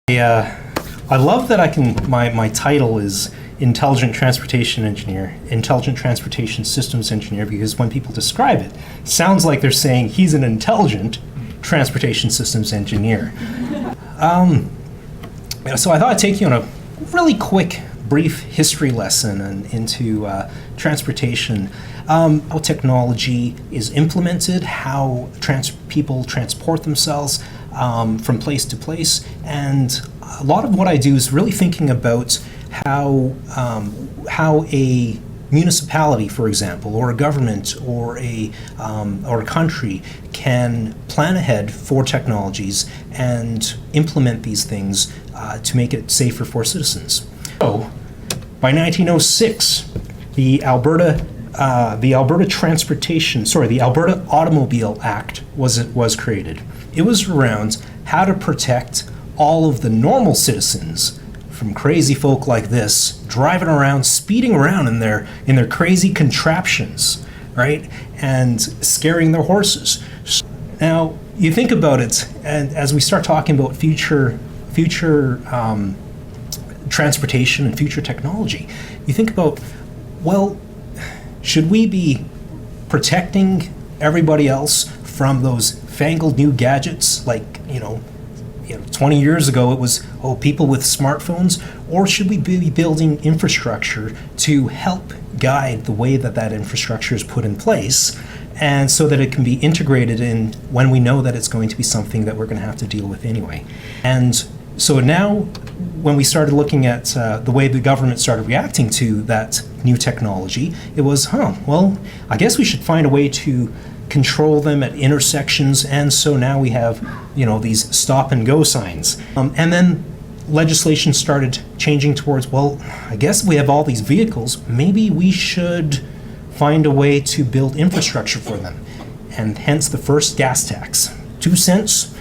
I love that I can, my title is Intelligent Transportation Engineer, Intelligent Transportation Systems Engineer, because when people describe it, it sounds like they're saying he's an intelligent transportation systems engineer. So I thought I'd take you on a really quick, brief history lesson into transportation, how technology is implemented, how people transport themselves from place to place, and a lot of what I do is really thinking about how a municipality, for example, or a government, or a country can plan ahead for technologies and implement these things to make it safer for citizens. So, by 1906, the Alberta Automobile Act was created. It was around how to protect all of the normal citizens from crazy folk like this driving around, speeding around in their crazy contraptions, right, and scaring their horses. Now you think about it, and as we start talking about future transportation and future technology, you think about, well, should we be protecting everybody else from those fangled new gadgets like, 20 years ago it was, people with smartphones, or should we be building infrastructure to help guide the way that infrastructure is put in place, and so that it can be integrated in when we know that it's going to be something that we're going to have to deal with anyway. And so now, when we started looking at the way the government started reacting to that new technology, it was, well, I guess we should find a way to control them at intersections, and so now we have, these stop and go signs. And then legislation started changing towards, well, I guess we have all these vehicles, maybe we should find a way to build infrastructure for them. And hence the first gas tax, 2 cents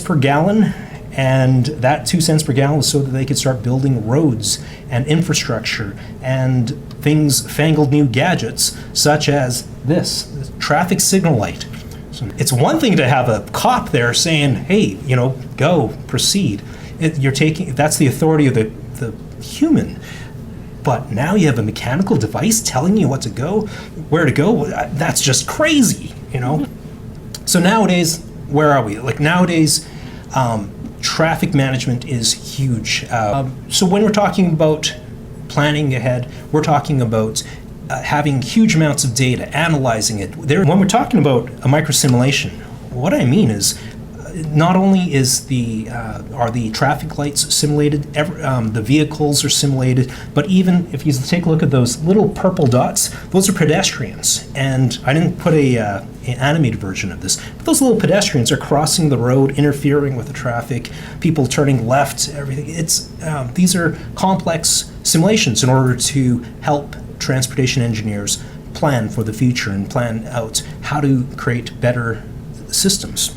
per gallon. And that 2 cents per gallon was so that they could start building roads and infrastructure and things, fangled new gadgets, such as this traffic signal light. So it's one thing to have a cop there saying, hey, go, proceed. That's the authority of the human. But now you have a mechanical device telling you what to go, where to go. That's just crazy, So nowadays, where are we? Like nowadays, traffic management is huge. So when we're talking about planning ahead, we're talking about having huge amounts of data, analyzing it. When we're talking about a microsimulation, what I mean is not only are the traffic lights simulated, the vehicles are simulated, but even if you take a look at those little purple dots, those are pedestrians. And I didn't put an animated version of this, but those little pedestrians are crossing the road, interfering with the traffic, people turning left, everything. These are complex simulations in order to help transportation engineers plan for the future and plan out how to create better systems.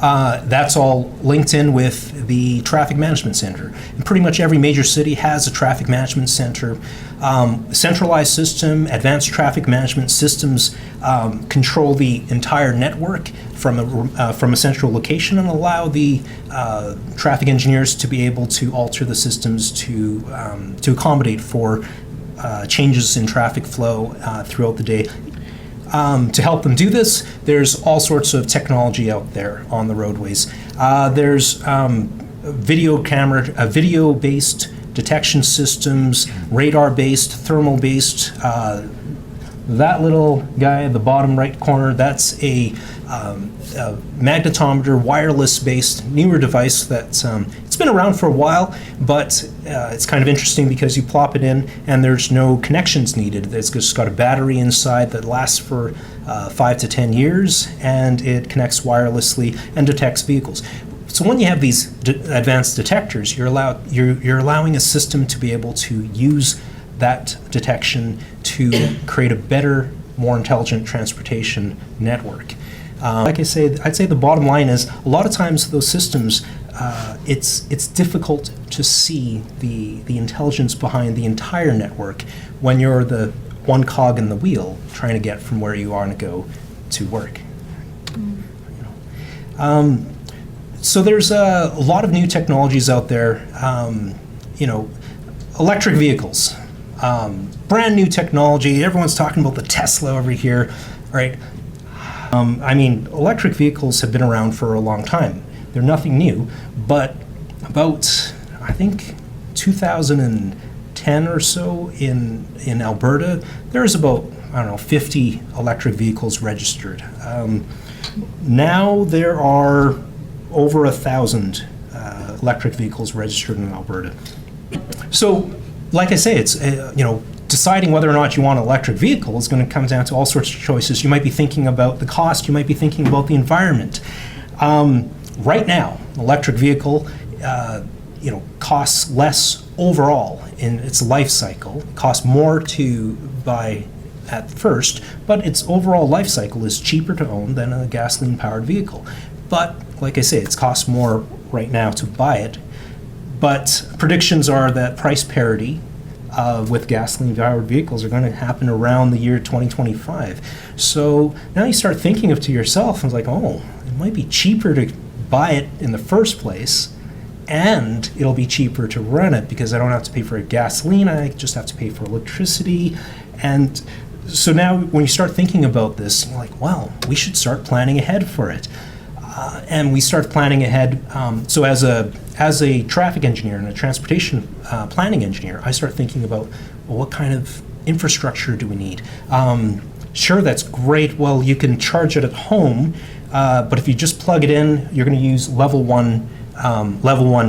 That's all linked in with the traffic management center. And pretty much every major city has a traffic management center. Centralized system, advanced traffic management systems control the entire network from a central location and allow the traffic engineers to be able to alter the systems to accommodate for changes in traffic flow throughout the day. To help them do this, there's all sorts of technology out there on the roadways. There's video-based detection systems, radar-based, thermal-based. That little guy at the bottom right corner, that's a magnetometer, wireless-based, newer device that it's been around for a while, but it's kind of interesting because you plop it in and there's no connections needed. It's just got a battery inside that lasts for 5 to 10 years, and it connects wirelessly and detects vehicles. So when you have these advanced detectors, you're allowing a system to be able to use that detection to create a better, more intelligent transportation network. Like I say, I'd say the bottom line is a lot of times those systems, it's difficult to see the intelligence behind the entire network when you're the one cog in the wheel trying to get from where you are to go to work. So there's a lot of new technologies out there. Electric vehicles, brand new technology. Everyone's talking about the Tesla over here, right? Electric vehicles have been around for a long time. They're nothing new, but about, I think, 2010 or so in Alberta, there's about, 50 electric vehicles registered. Now there are over 1,000 electric vehicles registered in Alberta. So, like I say, it's, deciding whether or not you want an electric vehicle is going to come down to all sorts of choices. You might be thinking about the cost, you might be thinking about the environment. Right now, an electric vehicle, costs less overall in its life cycle, costs more to buy at first, but its overall life cycle is cheaper to own than a gasoline-powered vehicle. But, like I say, it costs more right now to buy it. But predictions are that price parity with gasoline-powered vehicles are going to happen around the year 2025. So now you start thinking to yourself, it's like, it might be cheaper to buy it in the first place, and it'll be cheaper to run it because I don't have to pay for gasoline, I just have to pay for electricity. And so now when you start thinking about this, you're like, we should start planning ahead for it. And we start planning ahead. So as a traffic engineer and a transportation planning engineer, I start thinking about, what kind of infrastructure do we need? Sure, that's great. Well, you can charge it at home, but if you just plug it in, you're going to use level one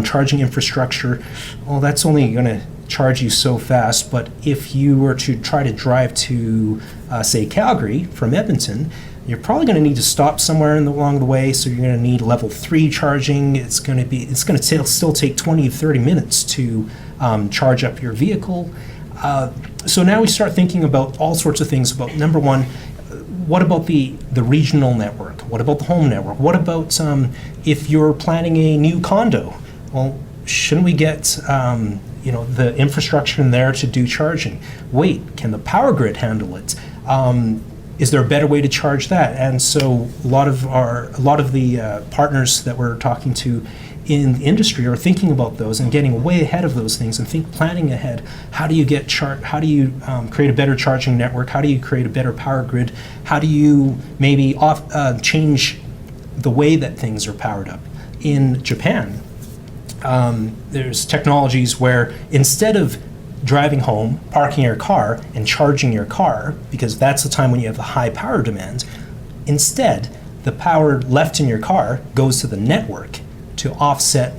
charging infrastructure. Well, that's only going to charge you so fast. But if you were to try to drive to, say, Calgary from Edmonton, you're probably going to need to stop somewhere along the way, so you're going to need level 3 charging. It's going to still take 20 to 30 minutes to charge up your vehicle. So now we start thinking about all sorts of things. About, number one, what about the regional network? What about the home network? What about if you're planning a new condo? Well, shouldn't we get the infrastructure in there to do charging? Wait, can the power grid handle it? Is there a better way to charge that? And so a lot of the partners that we're talking to in the industry are thinking about those and getting way ahead of those things and planning ahead. How do you create a better charging network? How do you create a better power grid? How do you maybe change the way that things are powered up? In Japan, there's technologies where instead of driving home, parking your car, and charging your car, because that's the time when you have the high power demand, instead, the power left in your car goes to the network to offset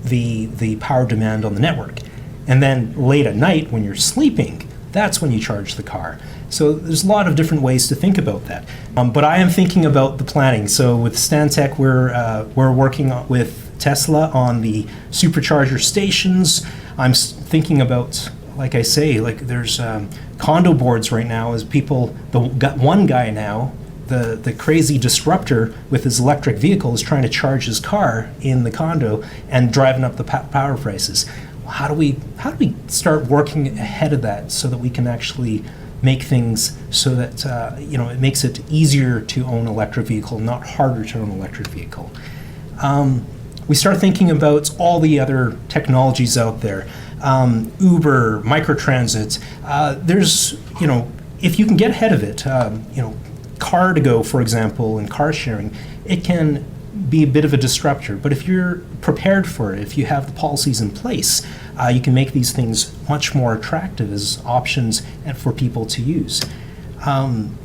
the power demand on the network. And then late at night, when you're sleeping, that's when you charge the car. So there's a lot of different ways to think about that. But I am thinking about the planning. So with Stantec, we're working with Tesla on the supercharger stations. I'm thinking about, like I say, there's condo boards right now as one guy now, the crazy disruptor with his electric vehicle is trying to charge his car in the condo and driving up the power prices. How do we start working ahead of that so that we can actually make things so that it makes it easier to own an electric vehicle, not harder to own an electric vehicle? We start thinking about all the other technologies out there. Uber, MicroTransits. There's, if you can get ahead of it, Car2Go, for example, and car sharing, it can be a bit of a disruptor. But if you're prepared for it, if you have the policies in place, you can make these things much more attractive as options and for people to use. When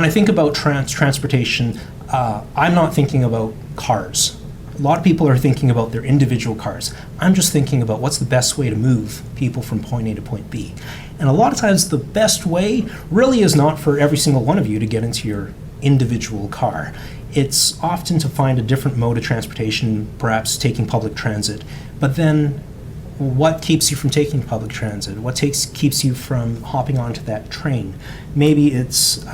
I think about transportation, I'm not thinking about cars. A lot of people are thinking about their individual cars. I'm just thinking about what's the best way to move people from point A to point B. And a lot of times the best way really is not for every single one of you to get into your individual car. It's often to find a different mode of transportation, perhaps taking public transit. But then what keeps you from taking public transit? What keeps you from hopping onto that train? Maybe it's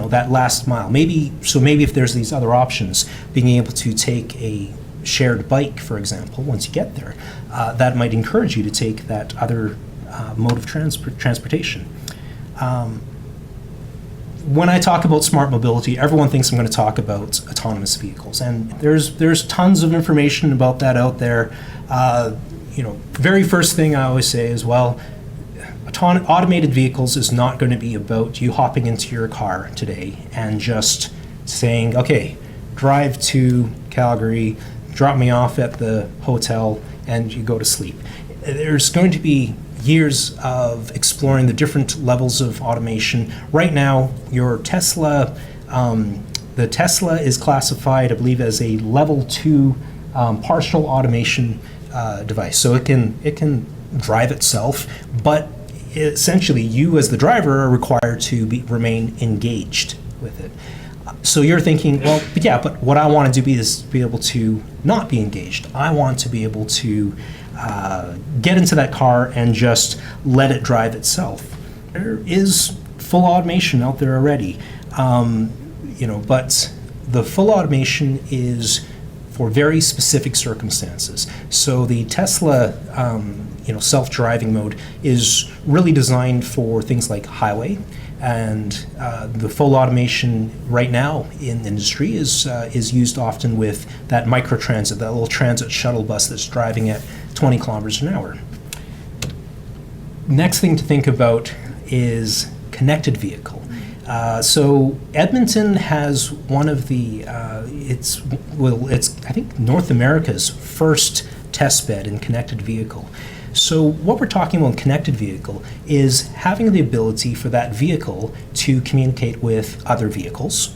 that last mile. Maybe if there's these other options, being able to take a shared bike, for example, once you get there, that might encourage you to take that other mode of transportation. when I talk about smart mobility, everyone thinks I'm going to talk about autonomous vehicles, and there's tons of information about that out there. Very first thing I always say is, well, automated vehicles is not going to be about you hopping into your car today and just saying, okay, drive to Calgary, drop me off at the hotel, and you go to sleep. There's going to be years of exploring the different levels of automation. Right now, your Tesla, the Tesla is classified, I believe, as a level 2 partial automation device. So it can drive itself, but essentially you as the driver are required to remain engaged with it. So you're thinking, well, but what I want to do is be able to not be engaged. I want to be able to get into that car and just let it drive itself. There is full automation out there already, but the full automation is for very specific circumstances. So the Tesla, self-driving mode is really designed for things like highway, and the full automation right now in the industry is used often with that MicroTransit, that little transit shuttle bus that's driving at 20 kilometers an hour. Next thing to think about is connected vehicle. So Edmonton has one of the it's I think North America's first test bed in connected vehicle. So what we're talking about in connected vehicle is having the ability for that vehicle to communicate with other vehicles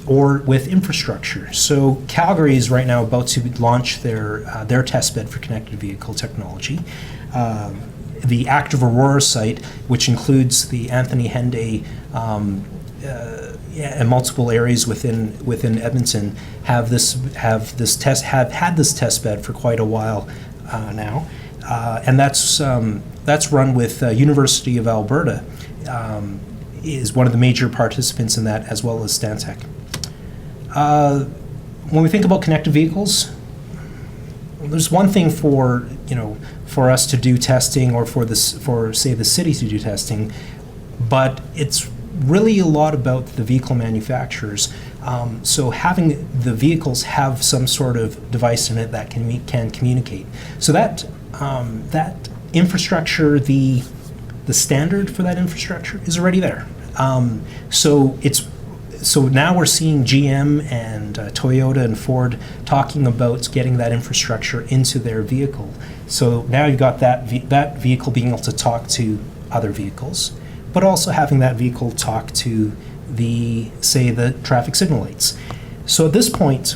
or with infrastructure. So Calgary is right now about to launch their test bed for connected vehicle technology. The Active Aurora site, which includes the Anthony Henday and multiple areas within Edmonton, have had this test bed for quite a while now, and that's run with University of Alberta. Is one of the major participants in that, as well as Stantec. When we think about connected vehicles, there's one thing for us to do testing, or for say the city to do testing, but it's really a lot about the vehicle manufacturers. So having the vehicles have some sort of device in it that can communicate. So that infrastructure, the standard for that infrastructure is already there. So now we're seeing GM and Toyota and Ford talking about getting that infrastructure into their vehicle. So now you've got that vehicle being able to talk to other vehicles, but also having that vehicle talk to the traffic signal lights. So at this point,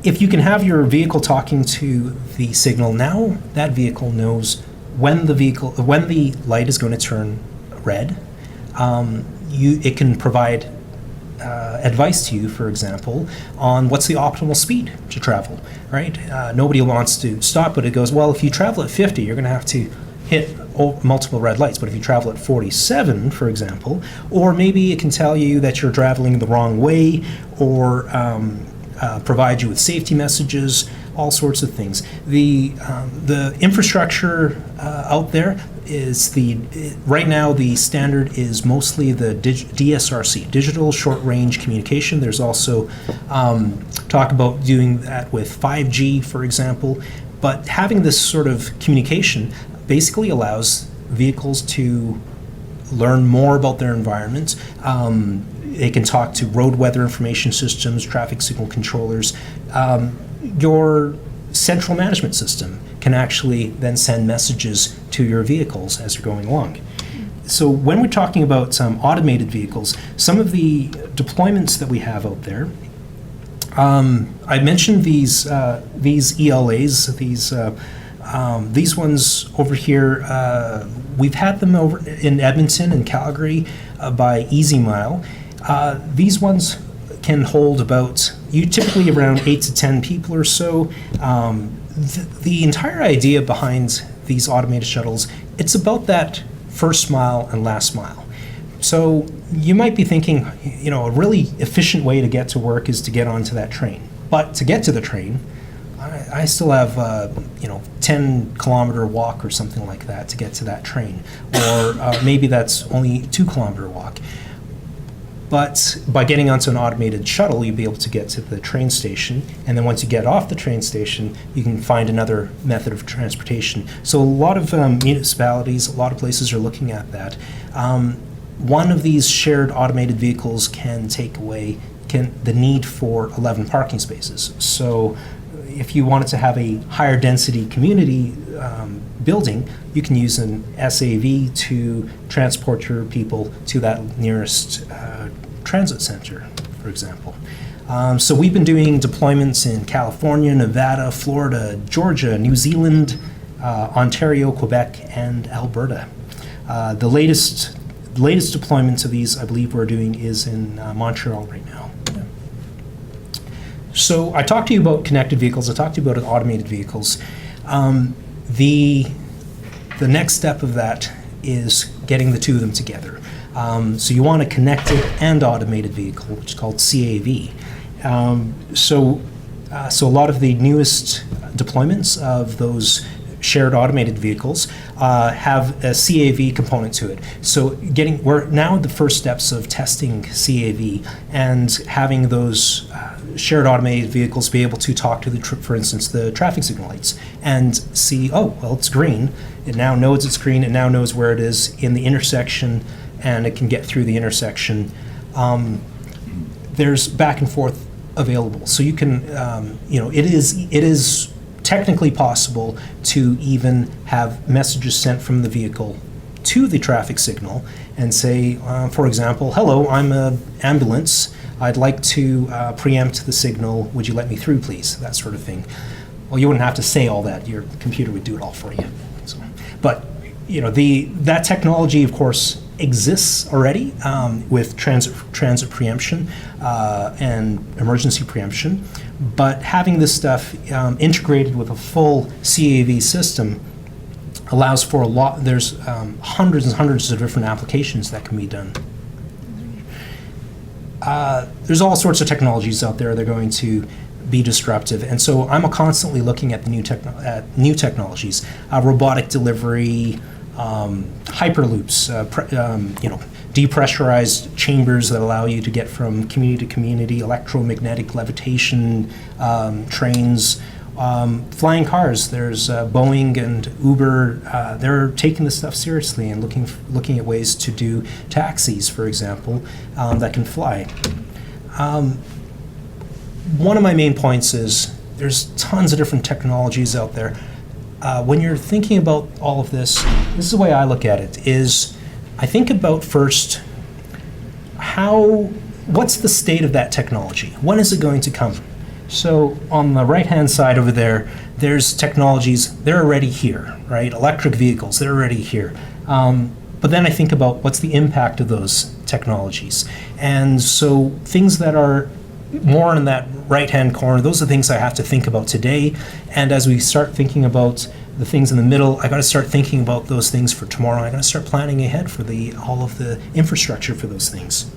if you can have your vehicle talking to the signal, now that vehicle knows when the light is going to turn red. It can provide advice to you, for example, on what's the optimal speed to travel, right? Nobody wants to stop, but it goes, well, if you travel at 50, you're going to have to hit multiple red lights. But if you travel at 47, for example, or maybe it can tell you that you're traveling the wrong way, or provide you with safety messages, all sorts of things. The infrastructure out there is right now the standard is mostly the DSRC, digital short range communication. There's also talk about doing that with 5G, for example. But having this sort of communication basically allows vehicles to learn more about their environment. They can talk to road weather information systems, traffic signal controllers. Your central management system can actually then send messages to your vehicles as you're going along. So when we're talking about automated vehicles, some of the deployments that we have out there, I mentioned these ELAs, these ones over here. We've had them over in Edmonton and Calgary by Easy Mile. These ones can hold typically around 8 to 10 people or so. The entire idea behind these automated shuttles, it's about that first mile and last mile. So you might be thinking, a really efficient way to get to work is to get onto that train. But to get to the train, I still have 10-kilometer walk or something like that to get to that train, or maybe that's only 2-kilometer walk. But by getting onto an automated shuttle, you'll be able to get to the train station, and then once you get off the train station, you can find another method of transportation. So a lot of municipalities, a lot of places are looking at that. One of these shared automated vehicles can take away the need for 11 parking spaces. So if you wanted to have a higher density community building, you can use an SAV to transport your people to that nearest transit center, for example. So we've been doing deployments in California, Nevada, Florida, Georgia, New Zealand, Ontario, Quebec, and Alberta. The latest deployments of these, I believe we're doing, is in Montreal right now. Yeah. So I talked to you about connected vehicles. I talked to you about automated vehicles. The next step of that is getting the two of them together. So you want a connected and automated vehicle, which is called CAV. So a lot of the newest deployments of those shared automated vehicles have a CAV component to it. So we're now at the first steps of testing CAV and having those shared automated vehicles be able to talk to for instance, the traffic signal lights and see, oh, well, it's green. It now knows it's green. It now knows where it is in the intersection, and it can get through the intersection. There's back and forth available. So you can, it is technically possible to even have messages sent from the vehicle to the traffic signal and say, for example, hello, I'm an ambulance. I'd like to preempt the signal. Would you let me through, please? That sort of thing. Well, you wouldn't have to say all that. Your computer would do it all for you. So, but that technology, of course, exists already with transit preemption and emergency preemption. But having this stuff integrated with a full CAV system allows for a lot. There's hundreds and hundreds of different applications that can be done. There's all sorts of technologies out there that are going to be disruptive, and so I'm constantly looking at the new technologies, robotic delivery, hyperloops, depressurized chambers that allow you to get from community to community, electromagnetic levitation, trains, flying cars. There's Boeing and Uber. They're taking this stuff seriously and looking at ways to do taxis, for example, that can fly. One of my main points is there's tons of different technologies out there. When you're thinking about all of this is the way I look at it, is I think about first what's the state of that technology? When is it going to come? So on the right-hand side over there, there's technologies, they're already here, right? Electric vehicles, they're already here. But then I think about what's the impact of those technologies. And so things that are more in that right-hand corner, those are the things I have to think about today. And as we start thinking about the things in the middle, I got to start thinking about those things for tomorrow. I got to start planning ahead for all of the infrastructure for those things.